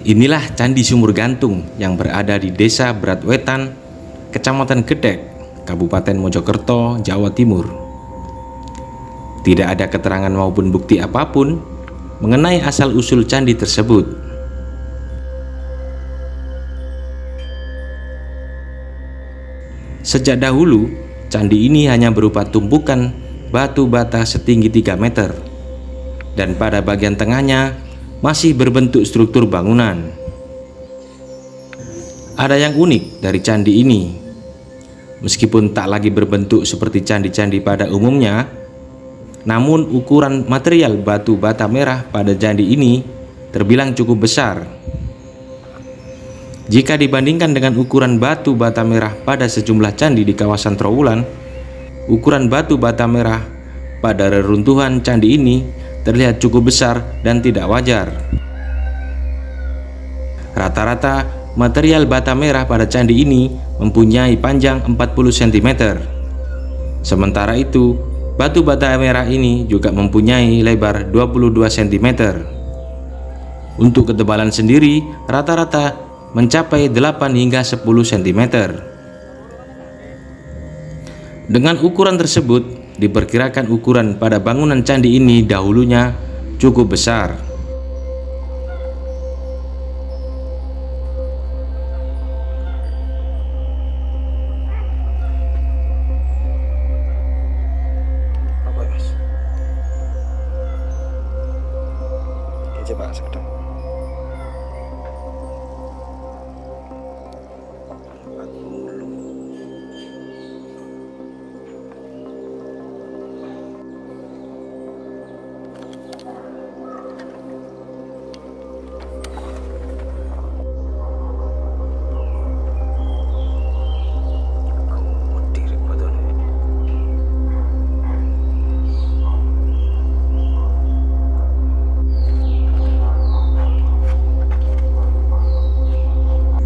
Inilah Candi Sumur Gantung yang berada di Desa Beratwetan, Kecamatan Gedek, Kabupaten Mojokerto, Jawa Timur. Tidak ada keterangan maupun bukti apapun mengenai asal-usul candi tersebut. Sejak dahulu, candi ini hanya berupa tumpukan batu bata setinggi 3 meter, dan pada bagian tengahnya masih berbentuk struktur bangunan. Ada yang unik dari candi ini. Meskipun tak lagi berbentuk seperti candi-candi pada umumnya, namun ukuran material batu bata merah pada candi ini terbilang cukup besar. Jika dibandingkan dengan ukuran batu bata merah pada sejumlah candi di kawasan Trowulan, ukuran batu bata merah pada reruntuhan candi ini terlihat cukup besar dan tidak wajar. Rata-rata material bata merah pada candi ini mempunyai panjang 40 cm. Sementara itu, batu bata merah ini juga mempunyai lebar 22 cm. Untuk ketebalan sendiri rata-rata mencapai 8 hingga 10 cm. Dengan ukuran tersebut, diperkirakan ukuran pada bangunan candi ini dahulunya cukup besar. Coba sedang.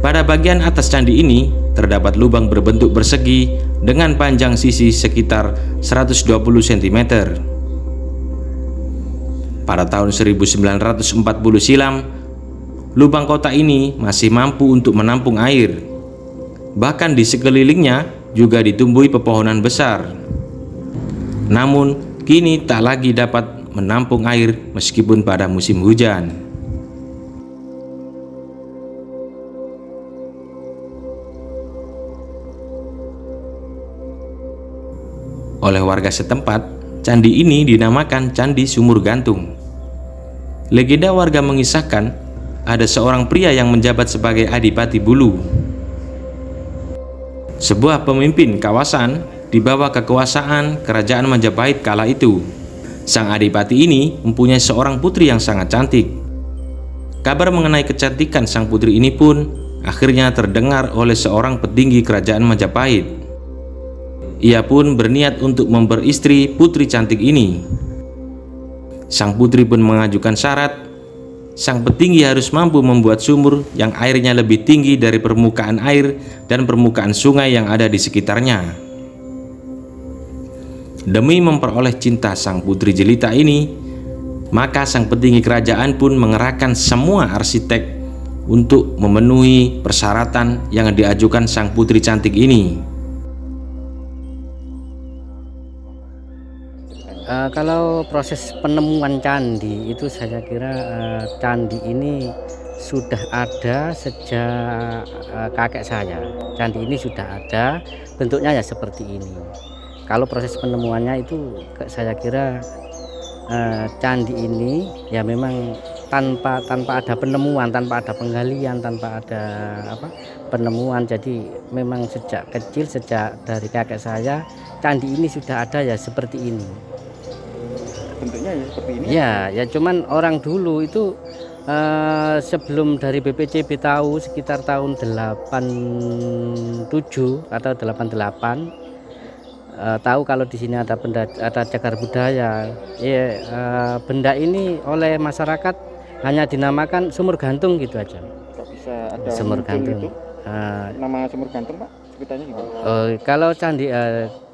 Pada bagian atas candi ini terdapat lubang berbentuk persegi dengan panjang sisi sekitar 120 cm. Pada tahun 1940 silam, lubang kotak ini masih mampu untuk menampung air. Bahkan di sekelilingnya juga ditumbuhi pepohonan besar. Namun kini tak lagi dapat menampung air meskipun pada musim hujan. Oleh warga setempat, candi ini dinamakan Candi Sumur Gantung. Legenda warga mengisahkan ada seorang pria yang menjabat sebagai Adipati Bulu, sebuah pemimpin kawasan di bawah kekuasaan Kerajaan Majapahit kala itu. Sang Adipati ini mempunyai seorang putri yang sangat cantik. Kabar mengenai kecantikan sang putri ini pun akhirnya terdengar oleh seorang petinggi Kerajaan Majapahit. Ia pun berniat untuk memperistri putri cantik ini. Sang putri pun mengajukan syarat, sang petinggi harus mampu membuat sumur yang airnya lebih tinggi dari permukaan air dan permukaan sungai yang ada di sekitarnya. Demi memperoleh cinta sang putri jelita ini, maka sang petinggi kerajaan pun mengerahkan semua arsitek untuk memenuhi persyaratan yang diajukan sang putri cantik ini. Kalau proses penemuan candi itu saya kira candi ini sudah ada sejak kakek saya. Candi ini sudah ada, bentuknya ya seperti ini. Kalau proses penemuannya itu saya kira candi ini ya memang tanpa ada penemuan, tanpa ada penggalian, tanpa ada penemuan. Jadi memang sejak kecil, sejak dari kakek saya, candi ini sudah ada ya seperti ini. Bentuknya ya seperti ini. Ya cuman orang dulu itu sebelum dari BPCB tahu sekitar tahun 87 atau 88 tahu kalau di sini ada benda, ada cagar budaya. Ya, benda ini oleh masyarakat hanya dinamakan sumur gantung gitu aja. Kok bisa ada sumur gantung itu? Nama sumur gantung, Pak? Ceritanya gimana? Kalau candi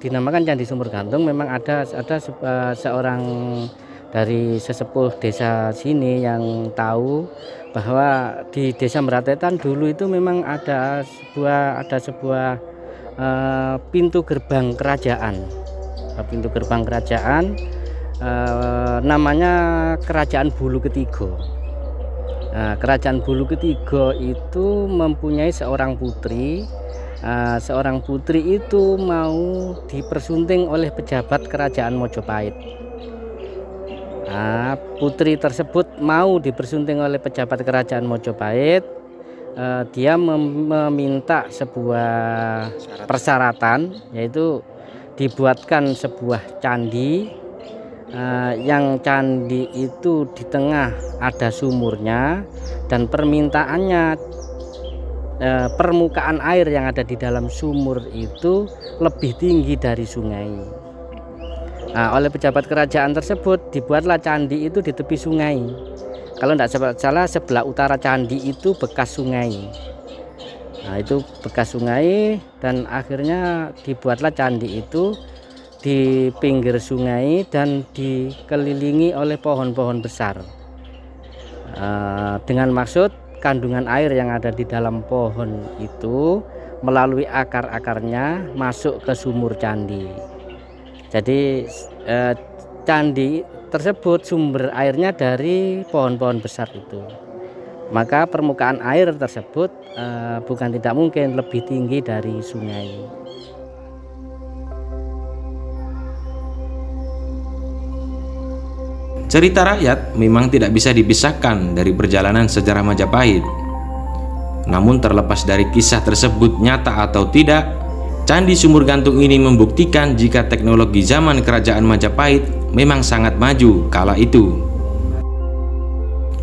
dinamakan Candi Sumur Gantung memang ada seorang dari sesepuh desa sini yang tahu bahwa di Desa Meratetan dulu itu memang ada sebuah pintu gerbang kerajaan. Pintu gerbang kerajaan namanya Kerajaan Bulu Ketiga. Kerajaan Bulu Ketiga itu mempunyai seorang putri. Seorang putri itu mau dipersunting oleh pejabat Kerajaan Mojopahit. Putri tersebut mau dipersunting oleh pejabat Kerajaan Mojopahit. Dia meminta sebuah persyaratan, yaitu dibuatkan sebuah candi, yang candi itu di tengah ada sumurnya, dan permintaannya permukaan air yang ada di dalam sumur itu lebih tinggi dari sungai. Oleh pejabat kerajaan tersebut dibuatlah candi itu di tepi sungai. Kalau tidak salah sebelah utara candi itu bekas sungai. Itu bekas sungai, dan akhirnya dibuatlah candi itu di pinggir sungai dan dikelilingi oleh pohon-pohon besar. Dengan maksud kandungan air yang ada di dalam pohon itu melalui akar-akarnya masuk ke sumur candi. Jadi candi tersebut sumber airnya dari pohon-pohon besar itu. Maka permukaan air tersebut bukan tidak mungkin lebih tinggi dari sungai. Cerita rakyat memang tidak bisa dipisahkan dari perjalanan sejarah Majapahit. Namun terlepas dari kisah tersebut nyata atau tidak, Candi Sumur Gantung ini membuktikan jika teknologi zaman Kerajaan Majapahit memang sangat maju kala itu.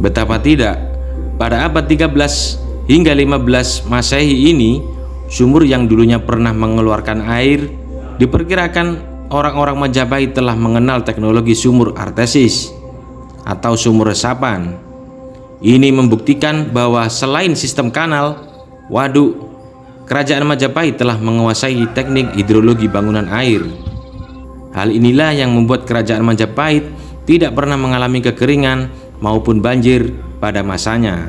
Betapa tidak, pada abad 13 hingga 15 Masehi ini, sumur yang dulunya pernah mengeluarkan air, diperkirakan orang-orang Majapahit telah mengenal teknologi sumur artesis atau sumur resapan. Ini membuktikan bahwa selain sistem kanal, waduk, Kerajaan Majapahit telah menguasai teknik hidrologi bangunan air. Hal inilah yang membuat Kerajaan Majapahit tidak pernah mengalami kekeringan maupun banjir pada masanya.